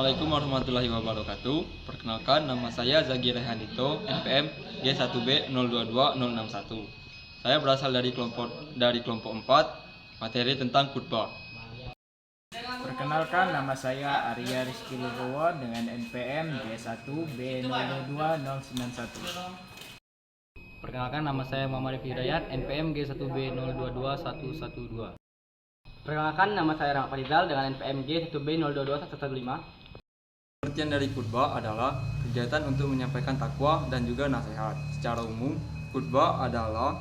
Assalamualaikum warahmatullahi wabarakatuh. Perkenalkan, nama saya Zagi Rehanito, NPM G1B022061. Saya berasal dari kelompok 4, materi tentang khutbah. Perkenalkan, nama saya Arya Rizky Lubowo dengan NPM G1B022091. Perkenalkan, nama saya Muhammad Rifki Hidayat, NPM G1B022112. Perkenalkan, nama saya Rahmat Farizal dengan NPM G1B022115. Pengertian dari khutbah adalah kegiatan untuk menyampaikan takwa dan juga nasihat. Secara umum, khutbah adalah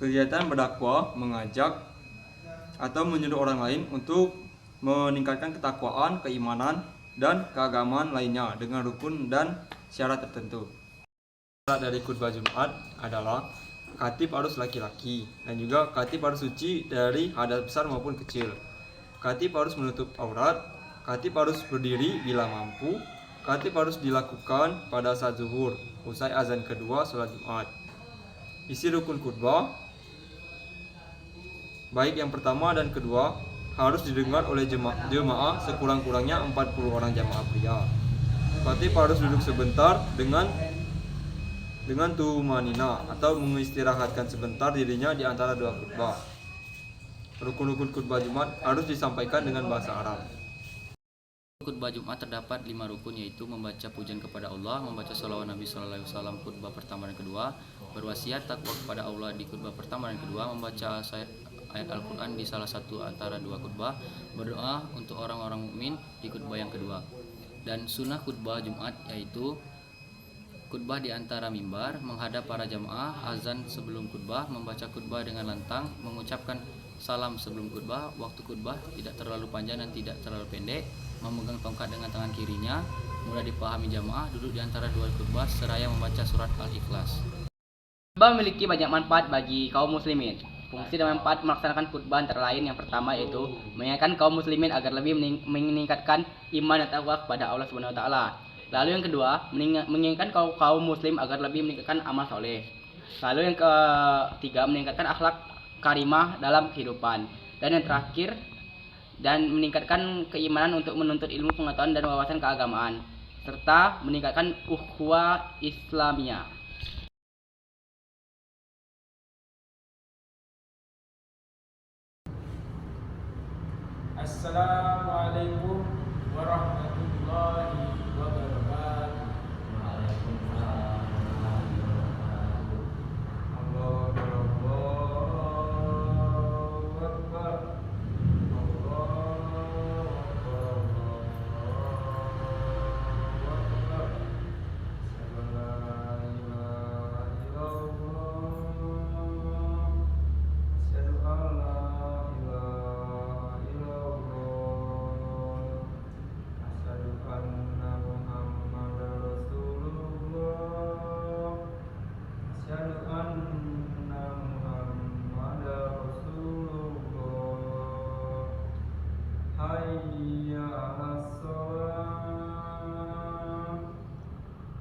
kegiatan berdakwah, mengajak, atau menyuruh orang lain untuk meningkatkan ketakwaan, keimanan, dan keagamaan lainnya dengan rukun dan syarat tertentu. Syarat dari khutbah Jumat adalah khatib harus laki-laki dan juga khatib harus suci dari hadas besar maupun kecil. Khatib harus menutup aurat. Khatib harus berdiri bila mampu. Khatib harus dilakukan pada saat zuhur, usai azan kedua sholat Jumat. Isi rukun khutbah, baik yang pertama dan kedua, harus didengar oleh jemaah sekurang-kurangnya 40 orang jamaah pria. Khatib harus duduk sebentar dengan tumanina atau mengistirahatkan sebentar dirinya di antara dua khutbah. Rukun-rukun khutbah Jumat harus disampaikan dengan bahasa Arab. Khutbah Jumat terdapat 5 rukun, yaitu membaca pujian kepada Allah, membaca sholawat Nabi SAW khutbah pertama dan kedua, berwasiat takwa kepada Allah di khutbah pertama dan kedua, membaca ayat Al-Quran di salah satu antara dua khutbah, berdoa untuk orang-orang mukmin di khutbah yang kedua. Dan sunnah khutbah Jumat yaitu khutbah di antara mimbar, menghadap para jamaah, azan sebelum khutbah, membaca khutbah dengan lantang, mengucapkan salam sebelum khutbah, waktu khutbah tidak terlalu panjang dan tidak terlalu pendek, memegang tongkat dengan tangan kirinya, mudah dipahami jamaah, duduk di antara dua khutbah seraya membaca surat Al-Ikhlas. Khutbah memiliki banyak manfaat bagi kaum muslimin. Fungsi dan manfaat melaksanakan khutbah antara lain yang pertama yaitu mengingatkan kaum muslimin agar lebih meningkatkan iman dan takwa kepada Allah Subhanahu wa taala. Lalu yang kedua, mengingatkan kaum muslim agar lebih meningkatkan amal soleh. Lalu yang ketiga, meningkatkan akhlak karimah dalam kehidupan. Dan yang terakhir, dan meningkatkan keimanan untuk menuntut ilmu pengetahuan dan wawasan keagamaan, serta meningkatkan ukhuwah Islamiyah. Assalamualaikum warahmatullahi wabarakatuh. Hayya 'alas shalah,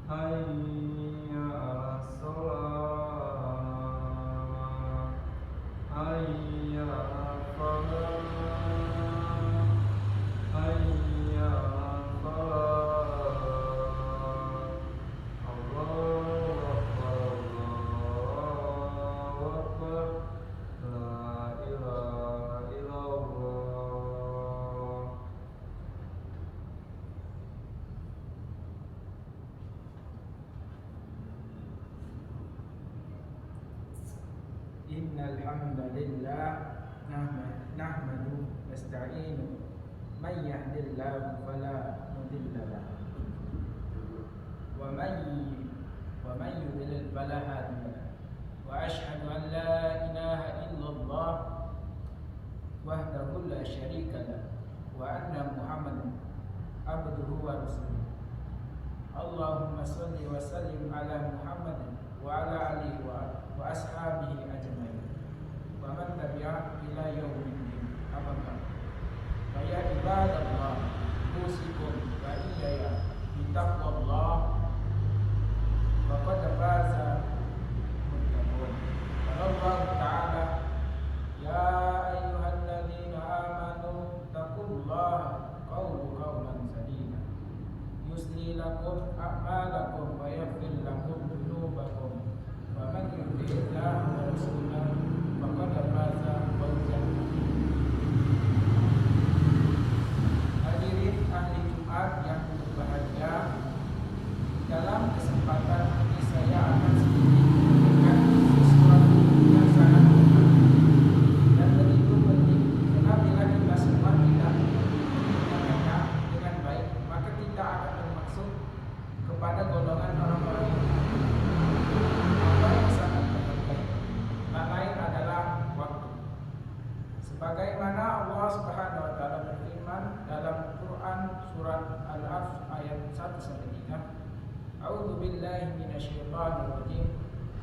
hayya 'alas shalah, hayya 'alal falah, hayya 'alal falah. Allahu akbar, Allahu akbar, la ilaha illallah. Innal hamdalillah nahmadu nasta'inu may yahdihillahu fala mudilla lahu wa may yudlil fala hadiya lahu wa asyhadu an la ilaha illallah wahdahu la syarika lahu wa anna Muhammadan abduhu wa rasuluh. Allahumma shalli wa sallim ala Muhammadin wa ala alihi wa ashabihi ajma'in wa man tabi'ahum ila yaumiddin. Amma ba'd. Fa ya ibadallah, usikum wa iyaya bitaqwallah, wa qad faza muttaqun. Qala Allah ta'ala, ya ayyuhalladzina amanu taqullaha qawlan sadida لكم أعمالكم ويغفر لكم ذنوبكم ومن يطع الله ورسوله فقد فاز فوزا عظيما. Hadirin ahli Jumat yang berbahagia, dalam kesempatan ini saya akan sedikit memberikan sesuatu yang sangat penting dan begitu penting, karena bila kita semua tidak menggunakannya dengan baik, maka kita akan termasuk kepada golongan orang-orang yang apa yang sangat berharga. Tak lain adalah waktu. Sebagaimana Allah Subhanahu wa taala berfirman dalam Quran surat Al-Asr ayat 1-3, A'udzu billahi minasyaitonir rajim.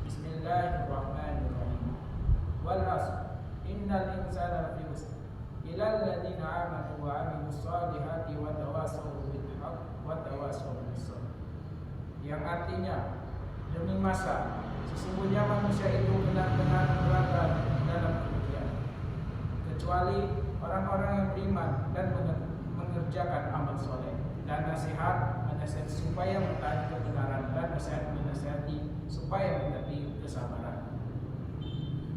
Bismillahirrahmanirrahim. Wal 'asr innal insana lafi khusr illal ladzina amanu wa 'amilus solihati wa tawassaw bil haqq wa tawassaw bis sabr. Yang artinya, demi masa, sesungguhnya manusia itu benar-benar berada dalam kerugian, kecuali orang-orang yang beriman dan mengerjakan amal soleh dan nasihat supaya mentaati kebenaran dan nasihat menasihati supaya mentaati kesabaran.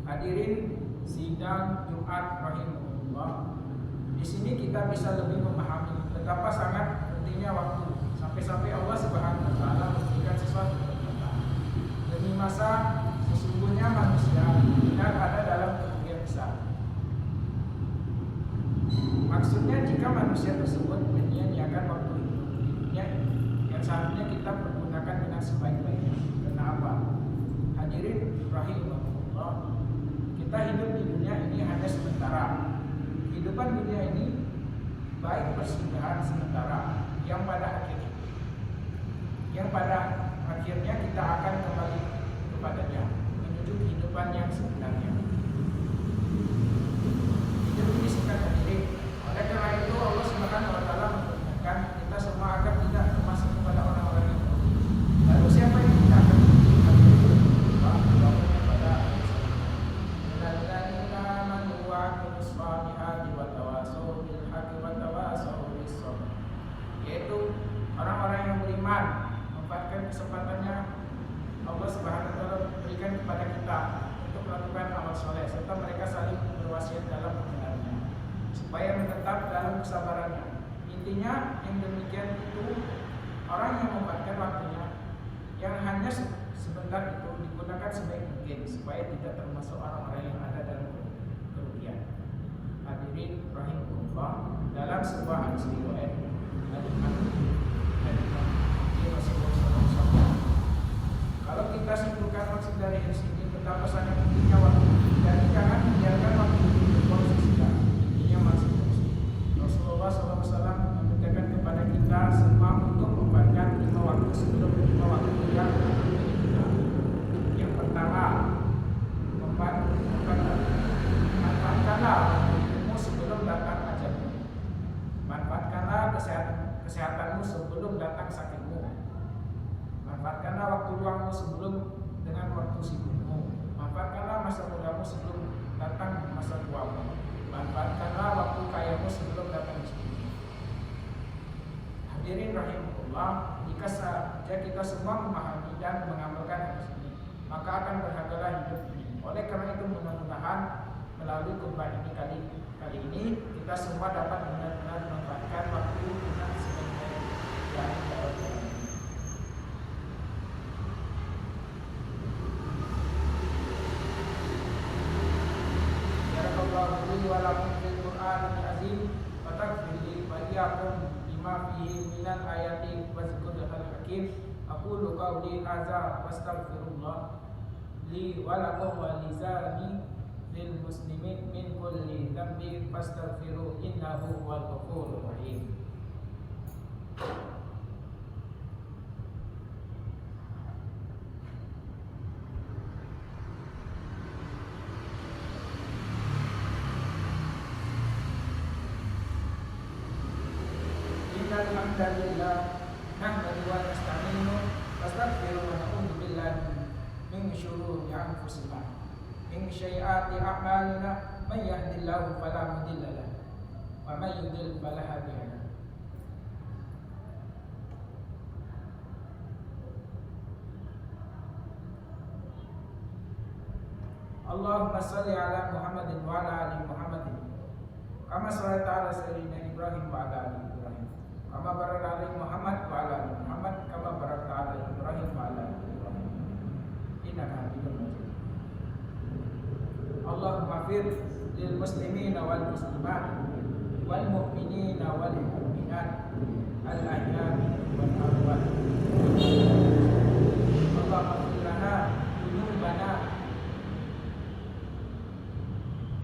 Hadirin sidang Jumat rahimahullah, di sini kita bisa lebih memahami betapa sangat pentingnya waktu, sampai-sampai Allah Subhanahu wa taala memberikan sesuatu perkataan. Demi masa, sesungguhnya manusia benar ada dalam kerugian besar. Maksudnya jika manusia tersebut menyia-nyiakan waktu hidupnya yang seharusnya kita pergunakan dengan sebaik-baiknya. Kenapa? Hadirin rahimahullah, kita hidup di dunia ini hanya sementara. Kehidupan dunia ini baik persinggahan sementara yang pada akhirnya kita akan kembali kepadanya menuju kehidupan yang sebenarnya. Hidup ini singkat hadirin. Oleh karena itu Allah Subhanahu wa taala mengingatkan kita semua agar tidak termasuk kepada orang-orang yang rugi. Lalu siapa yang tidak akan rugi? Kepada alladzina amanu wa 'amilus solihati wa tawassaw bil haqqi wa tawassaw bis sabr, yaitu orang-orang yang beriman, memanfaatkan kesempatannya Allah Subhanahu wa taala berikan kepada kita untuk melakukan amal soleh, serta mereka saling berwasiat dalam kebenarannya supaya menetap dalam kesabarannya. Intinya yang demikian itu orang yang memanfaatkan waktunya yang hanya sebentar itu digunakan sebaik mungkin supaya tidak termasuk orang-orang yang ada dalam kerugian. Hadirin rahimahullah, dalam sebuah hadis riwayat kalau kita simpulkan maksud dari hadis ini, betapa sangat pentingnya waktu dan jangan membiarkan waktu itu berproses sia-sia. Intinya maksud Rasulullah SAW mengajarkan kepada kita semua untuk membaca 5 waktu sebelum 5 waktu yang kita. Yang pertama, manfaatkanlah waktumu sebelum datang ajalmu. Manfaatkanlah kesehatanmu sebelum datang sakitmu. Manfaatkanlah waktu luangmu sebelum dengan waktu sibukmu. Manfaatkanlah masa mudamu sebelum datang masa tuamu. Manfaatkanlah waktu kayamu sebelum datang miskinmu. Hadirin rahimahullah, jika saja kita semua memahami dan mengamalkan hadis ini, maka akan berhargalah hidup ini. Oleh karena itu mudah-mudahan melalui khutbah ini kali ini kita semua dapat benar-benar memanfaatkan waktu dengan sebaik-baiknya dan baik-baiknya. Barakallahu li wa lakum fil Qur'anil azim wa taghfir li wa iyyakum bima fihi minal ayati wa zikril hakim. Aqulu qawli hadza wa astaghfirullah li wa lakum wa lizani lil muslimin min kulli dhanbin fastaghfiru innahu huwal ghafurur rahim. Alhamdulillah nahmadu wa nasta'inu wastaghfiru wa na'udzu billahi min syururi anfusina min sayyiati a'malina may yahdihillahu fala mudilla lahu wa may yudlil fala hadiya lahu. Allahumma salli ala Muhammadin wa ala ali Muhammadin kama shallaita ala sayyidina Ibrahim wa ala ali Ibrahim kama barakta ala Muhammad wa ala ali Muhammad kama barakta ala Ibrahim wa ala ali Ibrahim innaka Hamidum Majid. Allahumma fir lil muslimina wal muslimat wal mu'minina wal mu'minat al ahya'i wal amwat. Allahumma fir lana dzunubana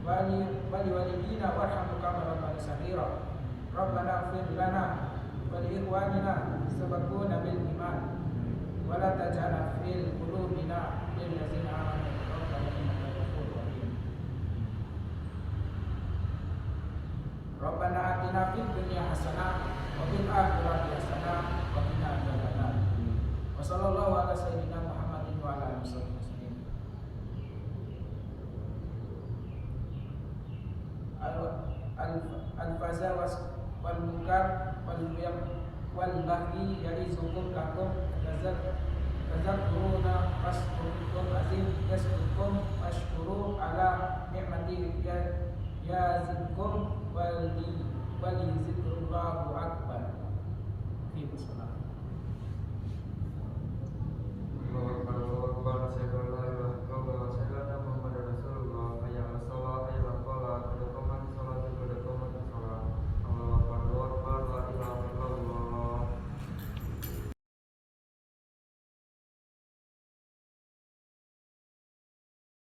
wali walidina warhamna kama rabbana saghira. Rabbana fir lana wa li ikhwanina sabaquna bil iman wa la taj'al fil qulubina lil ladzina amanu rabbana innaka ghafurur rahim. Rabbana atina fid dunya hasanah wa fil akhirati hasanah wa qina adzabannar. Wa sallallahu ala sayyidina Muhammadin wa ala alihi wasallam. Al-faza wal munkar wal baghi ya'izukum lakum tazakkuruna faskurkum azim yaskurkum washkuru ala ni'mati yazidkum wali zikrullahu akbar. Ibu salam. Allahu akbar, Allahu akbar, asyhadu an la ilaha illallah wa asyhadu